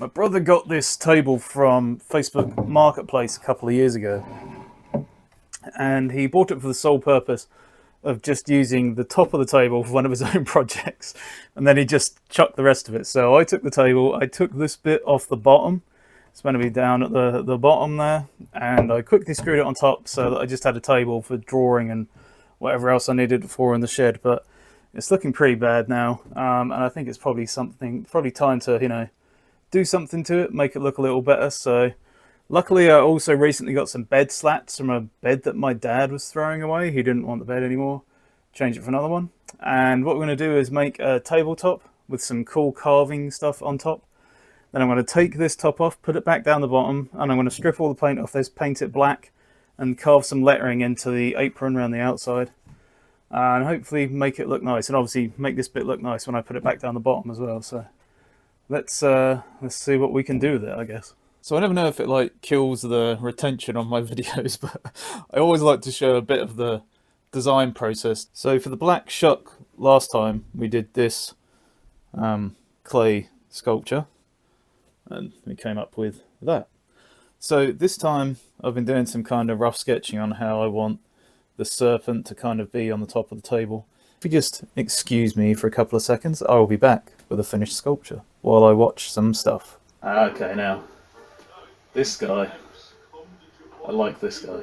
My brother got this table from Facebook Marketplace a couple of years ago, and he bought it for the sole purpose of just using the top of the table for one of his own projects, and then he just chucked the rest of it. So I took the table, I took this bit off the bottom, it's meant to be down at the bottom there, and I quickly screwed it on top so that I just had a table for drawing and whatever else I needed it for in the shed. But it's looking pretty bad now, and I think it's probably time to, do something to it, make it look a little better. So luckily I also recently got some bed slats from a bed that my dad was throwing away. He didn't want the bed anymore, change it for another one. And what we're going to do is make a tabletop with some cool carving stuff on top. Then I'm going to take this top off, put it back down the bottom, and I'm going to strip all the paint off this, paint it black, and carve some lettering into the apron around the outside. And hopefully make it look nice, and obviously make this bit look nice when I put it back down the bottom as well. So let's see what we can do with it, I guess. So I never know if it kills the retention on my videos, but I always like to show a bit of the design process. So for the black shuck last time, we did this clay sculpture, and we came up with that. So this time I've been doing some kind of rough sketching on how I want the serpent to kind of be on the top of the table. If you just excuse me for a couple of seconds, I will be back with a finished sculpture while I watch some stuff. Okay, now this guy, I like this guy.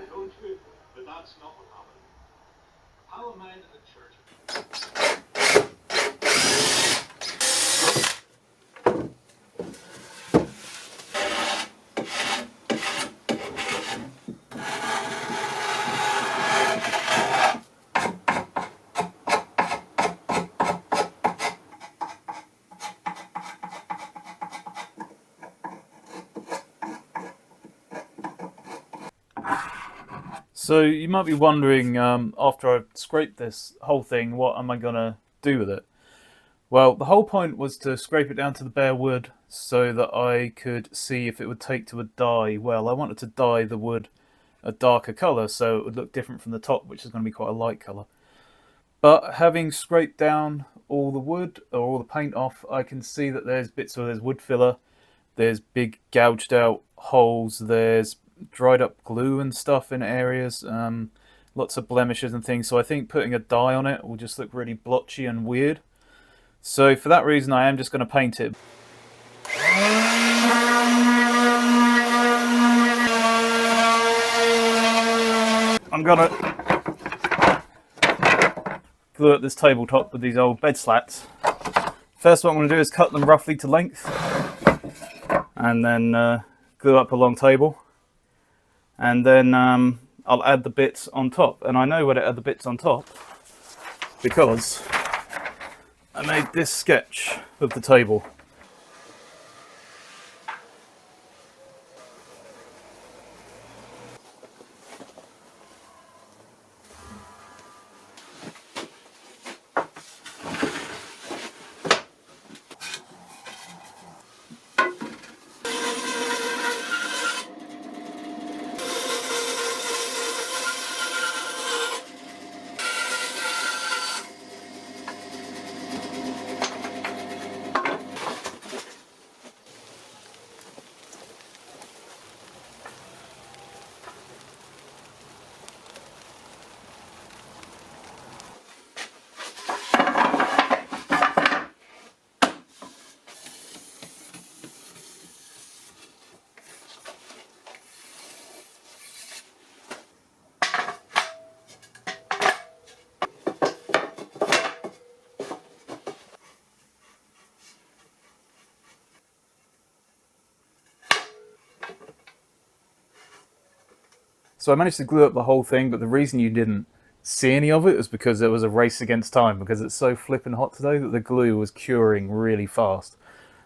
So you might be wondering, after I've scraped this whole thing, what am I going to do with it? Well, the whole point was to scrape it down to the bare wood so that I could see if it would take to a dye. Well, I wanted to dye the wood a darker colour so it would look different from the top, which is going to be quite a light colour. But having scraped down all the wood, or all the paint off, I can see that there's bits where there's wood filler, there's big gouged out holes, there's dried up glue and stuff in areas, lots of blemishes and things. So I think putting a dye on it will just look really blotchy and weird. So for that reason I am just going to paint it. I'm going to glue up this tabletop with these old bed slats. First what I'm going to do is cut them roughly to length, and then glue up a long table. And then I'll add the bits on top. And I know where to add the bits on top because I made this sketch of the table. So I managed to glue up the whole thing, but the reason you didn't see any of it was because there was a race against time, because it's so flipping hot today that the glue was curing really fast.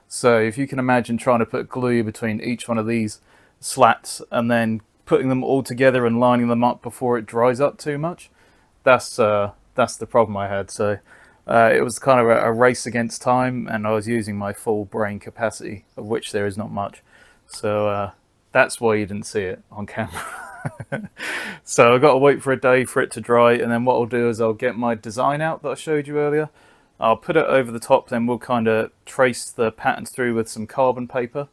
So if you can imagine trying to put glue between each one of these slats and then putting them all together and lining them up before it dries up too much, that's the problem I had. So it was kind of a race against time, and I was using my full brain capacity, of which there is not much. So that's why you didn't see it on camera. So I've got to wait for a day for it to dry, and then what I'll do is I'll get my design out that I showed you earlier. I'll put it over the top, then we'll kind of trace the patterns through with some carbon paper,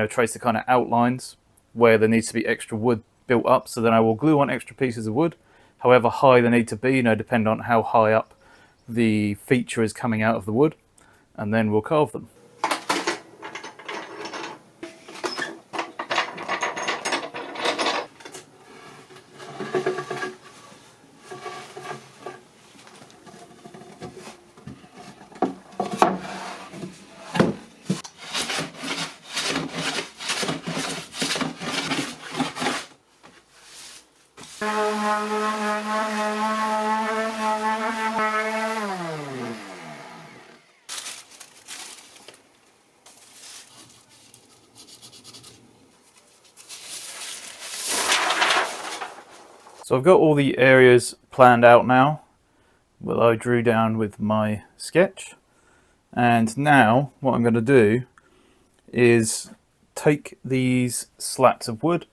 trace the kind of outlines where there needs to be extra wood built up. So then I will glue on extra pieces of wood, however high they need to be, depending on how high up the feature is coming out of the wood, and then we'll carve them. So I've got all the areas planned out now that I drew down with my sketch, and now what I'm going to do is take these slats of wood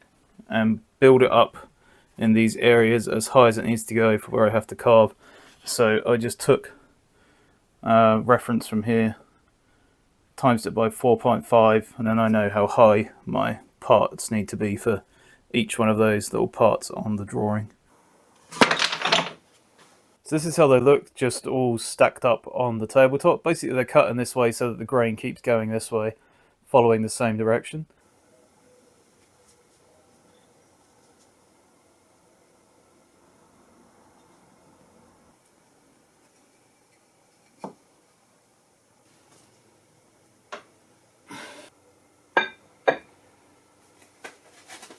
and build it up in these areas as high as it needs to go for where I have to carve. So I just took reference from here, times it by 4.5, and then I know how high my parts need to be for each one of those little parts on the drawing. So this is how they look, just all stacked up on the tabletop. Basically they're cut in this way so that the grain keeps going this way, following the same direction.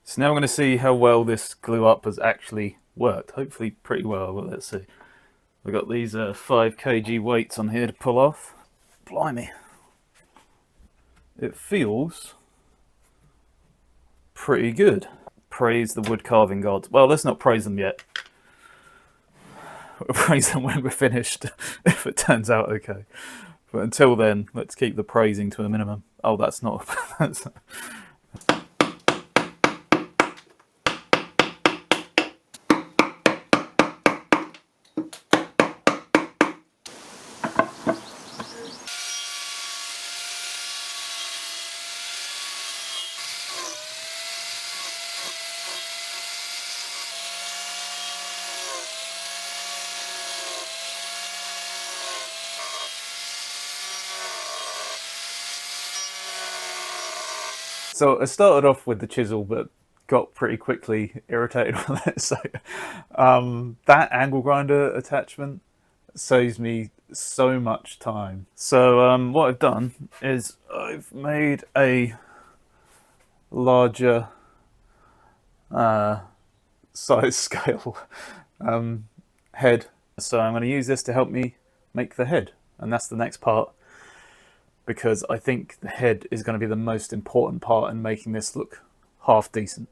So now we're going to see how well this glue up has actually worked. Hopefully pretty well, but let's see. We've got these 5 kg weights on here to pull off. Blimey. It feels pretty good. Praise the wood carving gods. Well, let's not praise them yet. We'll praise them when we're finished, if it turns out okay. But until then, let's keep the praising to a minimum. Oh, that's not... that's, So I started off with the chisel, but got pretty quickly irritated with it. So that angle grinder attachment saves me so much time. So what I've done is I've made a larger size scale head. So I'm going to use this to help me make the head, and that's the next part, because I think the head is going to be the most important part in making this look half decent.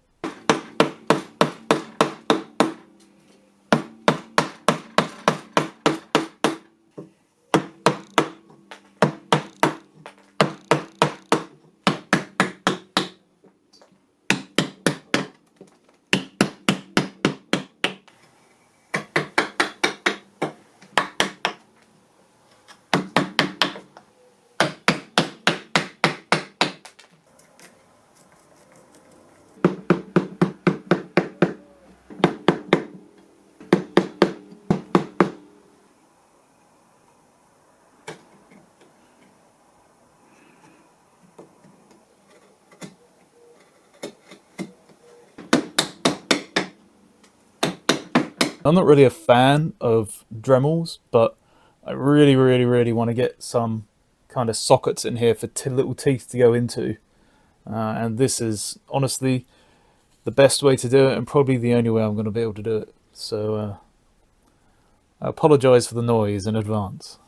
I'm not really a fan of Dremels, but I really want to get some kind of sockets in here for little teeth to go into. And this is honestly the best way to do it, and probably the only way I'm going to be able to do it. So I apologise for the noise in advance.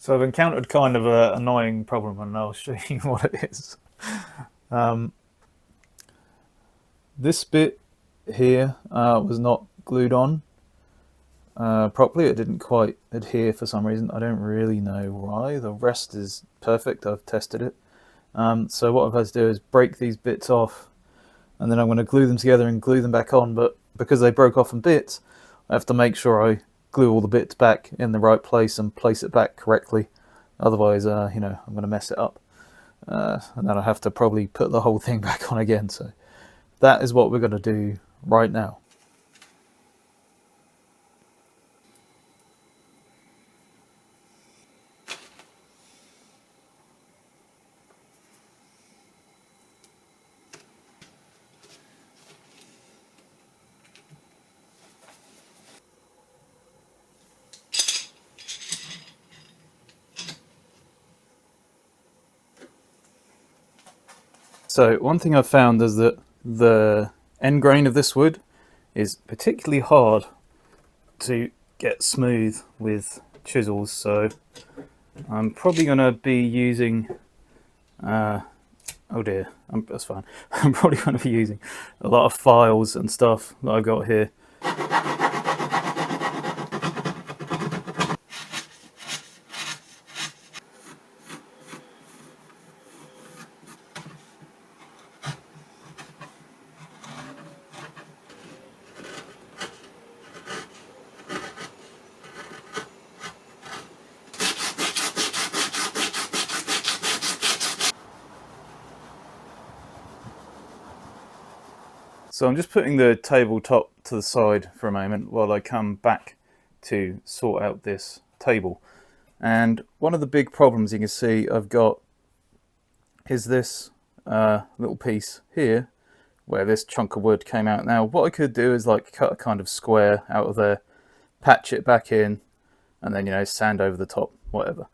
So I've encountered kind of an annoying problem, and I'll show you what it is. This bit here was not glued on properly. It didn't quite adhere for some reason. I don't really know why. The rest is perfect. I've tested it. So what I've had to do is break these bits off, and then I'm going to glue them together and glue them back on. But because they broke off in bits, I have to make sure I glue all the bits back in the right place and place it back correctly. Otherwise, you know, I'm going to mess it up. And then I have to probably put the whole thing back on again. So that is what we're going to do right now. So one thing I've found is that the end grain of this wood is particularly hard to get smooth with chisels, so I'm probably going to be using oh dear, that's fine. I'm probably going to be using a lot of files and stuff that I've got here. So I'm just putting the tabletop to the side for a moment while I come back to sort out this table. And one of the big problems you can see I've got is this little piece here where this chunk of wood came out. Now what I could do is like cut a kind of square out of there, patch it back in, and then, you know, sand over the top, whatever.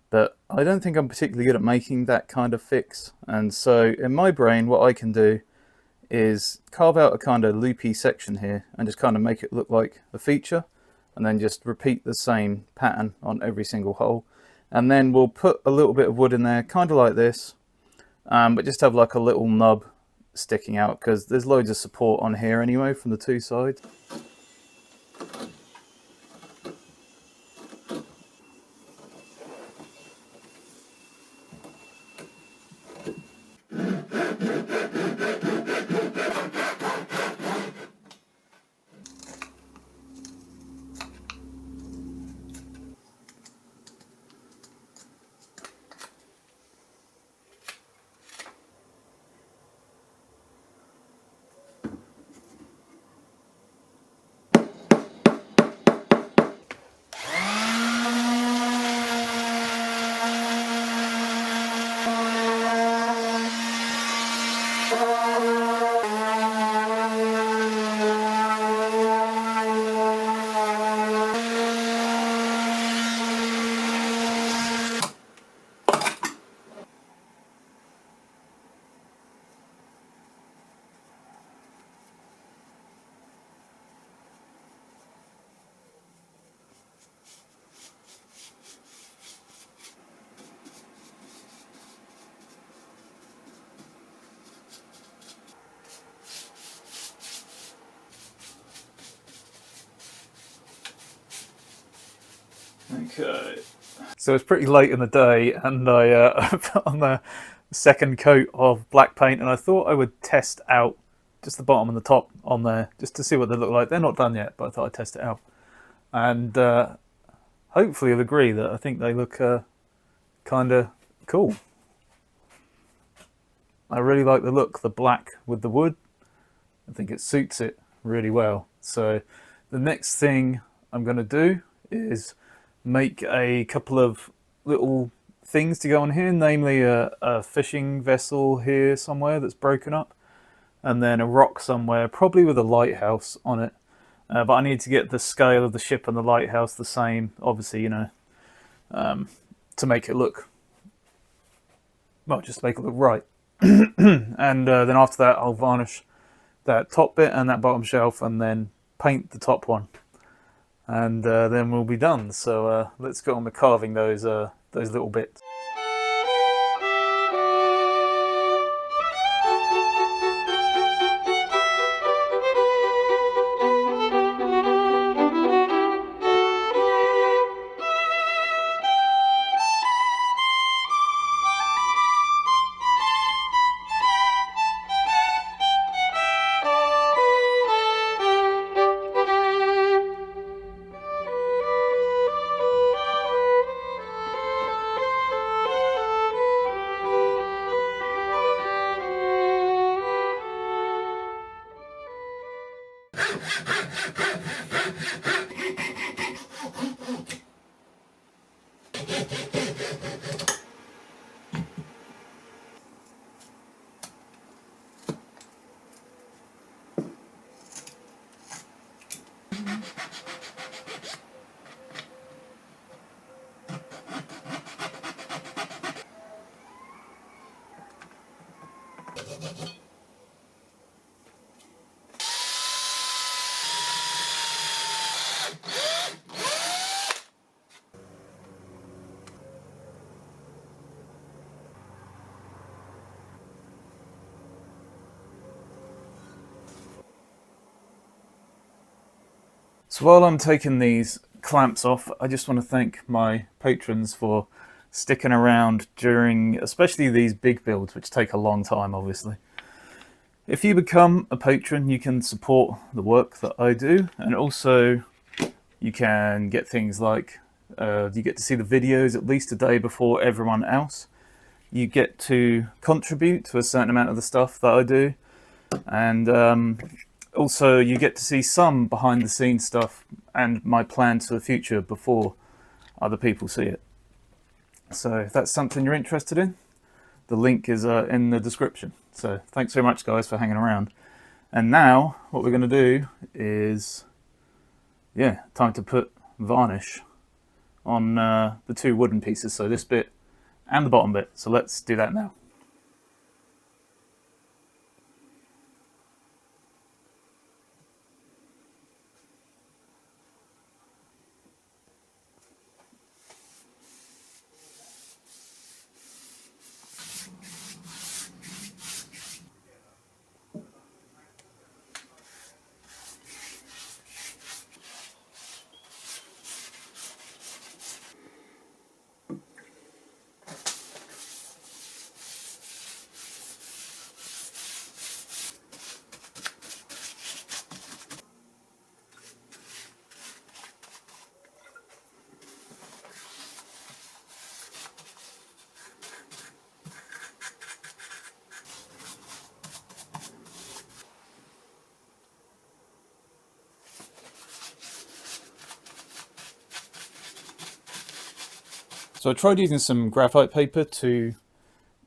But I don't think I'm particularly good at making that kind of fix. And so in my brain, what I can do is carve out a kind of loopy section here and just kind of make it look like a feature, and then just repeat the same pattern on every single hole. And then we'll put a little bit of wood in there, kind of like this, but just have like a little nub sticking out, because there's loads of support on here anyway from the two sides. Okay, so it's pretty late in the day, and I put on the second coat of black paint, and I thought I would test out just the bottom and the top on there just to see what they look like. They're not done yet, but I thought I'd test it out, and hopefully you'll agree that I think they look kind of cool. I really like the look, the black with the wood. I think it suits it really well. So the next thing I'm going to do is make a couple of little things to go on here, namely a fishing vessel here somewhere that's broken up, and then a rock somewhere, probably with a lighthouse on it. But I need to get the scale of the ship and the lighthouse the same, obviously, you know, to make it look, well, just to make it look right. And then after that, I'll varnish that top bit and that bottom shelf, and then paint the top one. And then we'll be done. So let's get on with carving those those little bits. So while I'm taking these clamps off, I just want to thank my patrons for sticking around during especially these big builds, which take a long time, obviously. If you become a patron, you can support the work that I do, and also you can get things like you get to see the videos at least a day before everyone else. You get to contribute to a certain amount of the stuff that I do, and also you get to see some behind the scenes stuff and my plans for the future before other people see it. So if that's something you're interested in, the link is in the description. So thanks very much, guys, for hanging around. And now what we're going to do is, time to put varnish on the two wooden pieces, so this bit and the bottom bit. So let's do that now. So I tried using some graphite paper to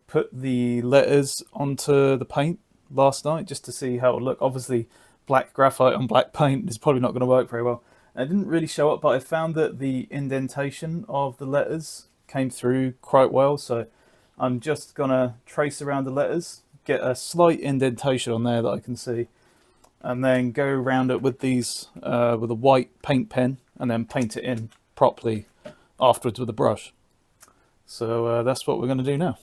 put the letters onto the paint last night just to see how it would look. Obviously black graphite on black paint is probably not going to work very well. And it didn't really show up, but I found that the indentation of the letters came through quite well. So I'm just going to trace around the letters, get a slight indentation on there that I can see, and then go around it with these with a white paint pen, and then paint it in properly afterwards with a brush. So that's what we're going to do now.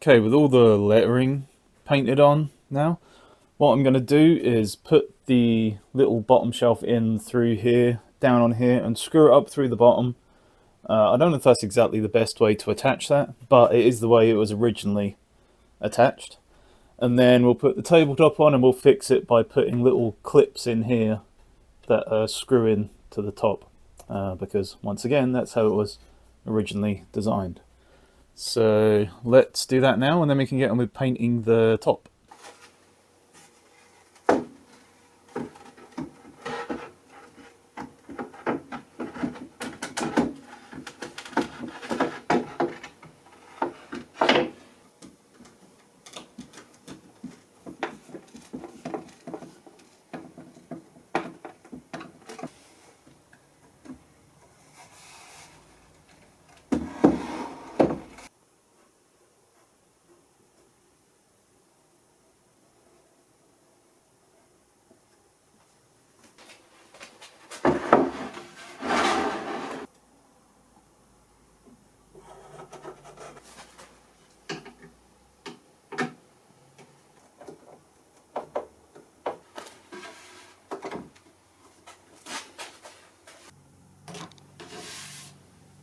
Okay, with all the lettering painted on now, what I'm going to do is put the little bottom shelf in through here, down on here, and screw it up through the bottom. I don't know if that's exactly the best way to attach that, but it is the way it was originally attached. And then we'll put the tabletop on and we'll fix it by putting little clips in here that screw in to the top, because once again, that's how it was originally designed. So let's do that now, and then we can get on with painting the top.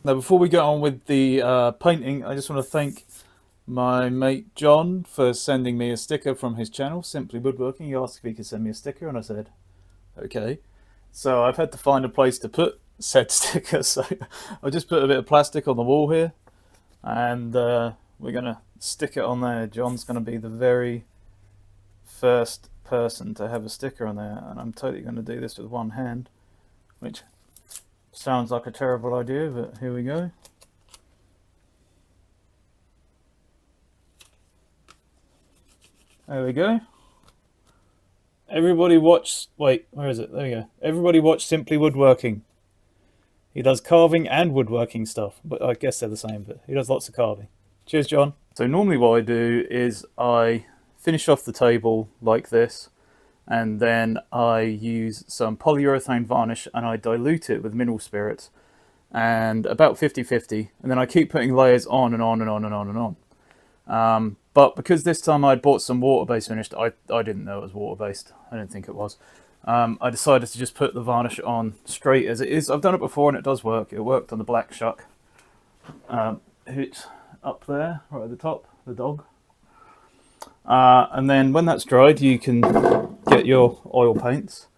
Now, before we get on with the painting, I just want to thank my mate John for sending me a sticker from his channel, Simply Woodworking. He asked if he could send me a sticker, and I said, okay. So I've had to find a place to put said sticker, so I just put a bit of plastic on the wall here, and we're going to stick it on there. John's going to be the very first person to have a sticker on there, and I'm totally going to do this with one hand, which sounds like a terrible idea, but here we go. There we go. Everybody watch, wait, where is it? There we go. Everybody watch Simply Woodworking. He does carving and woodworking stuff, but I guess they're the same, but he does lots of carving. Cheers, John. So normally what I do is I finish off the table like this, and then I use some polyurethane varnish and I dilute it with mineral spirits, and about 50-50, and then I keep putting layers on and on and on and on and on. But because this time I'd bought some water-based finish, I didn't know it was water-based. I didn't think it was. I decided to just put the varnish on straight as it is. I've done it before and it does work. It worked on the black shuck. It's up there, right at the top, the dog. And then when that's dried, you can get your oil paints,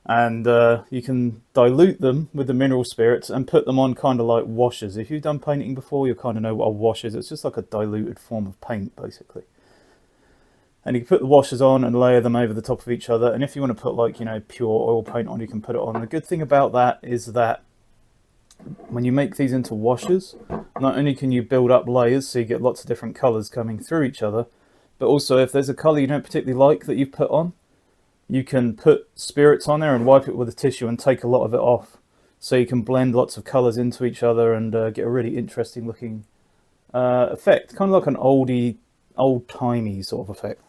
and you can dilute them with the mineral spirits and put them on kind of like washes. If you've done painting before, you kind of know what a wash is. It's just like a diluted form of paint, basically. And you can put the washes on and layer them over the top of each other. And if you want to put, like, you know, pure oil paint on, you can put it on. The good thing about that is that when you make these into washes, not only can you build up layers so you get lots of different colors coming through each other, but also if there's a color you don't particularly like that you've put on, you can put spirits on there and wipe it with a tissue and take a lot of it off. So you can blend lots of colors into each other and get a really interesting looking effect. Kind of like an old-timey sort of effect.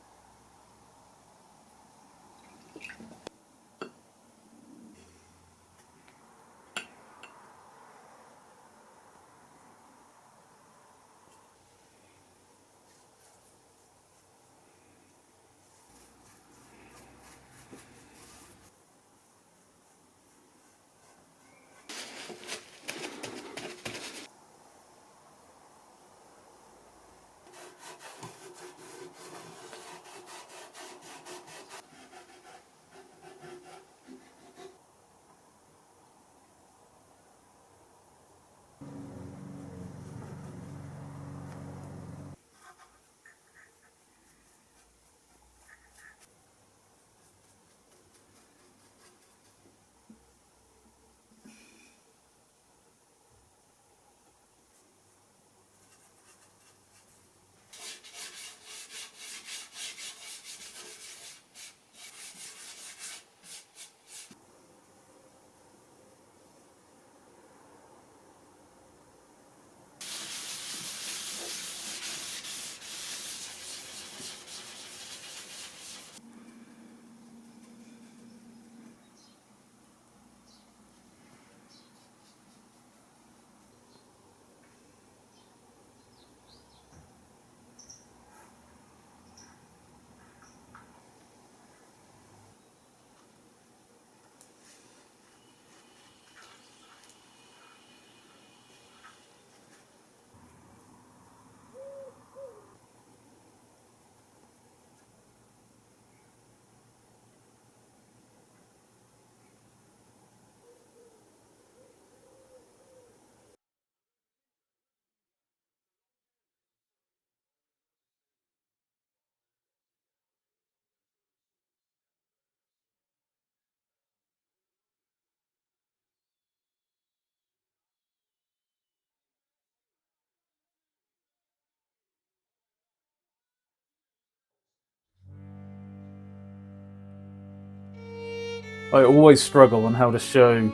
I always struggle on how to show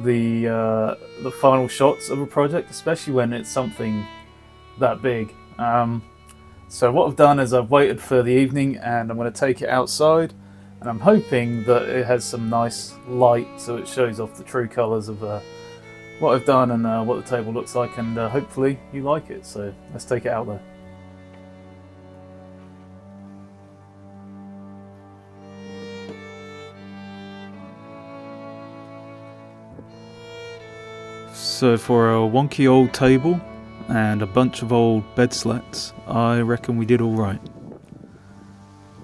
the final shots of a project, especially when it's something that big. So what I've done is I've waited for the evening, and I'm going to take it outside, and I'm hoping that it has some nice light so it shows off the true colours of what I've done and what the table looks like, and hopefully you like it. So let's take it out there. So for a wonky old table and a bunch of old bed slats, I reckon we did alright.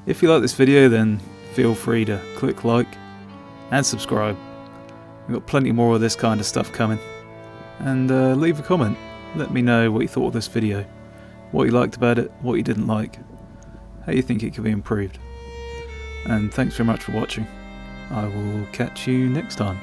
If you like this video, then feel free to click like and subscribe. We've got plenty more of this kind of stuff coming. And leave a comment. Let me know what you thought of this video, what you liked about it, what you didn't like, how you think it could be improved. And thanks very much for watching. I will catch you next time.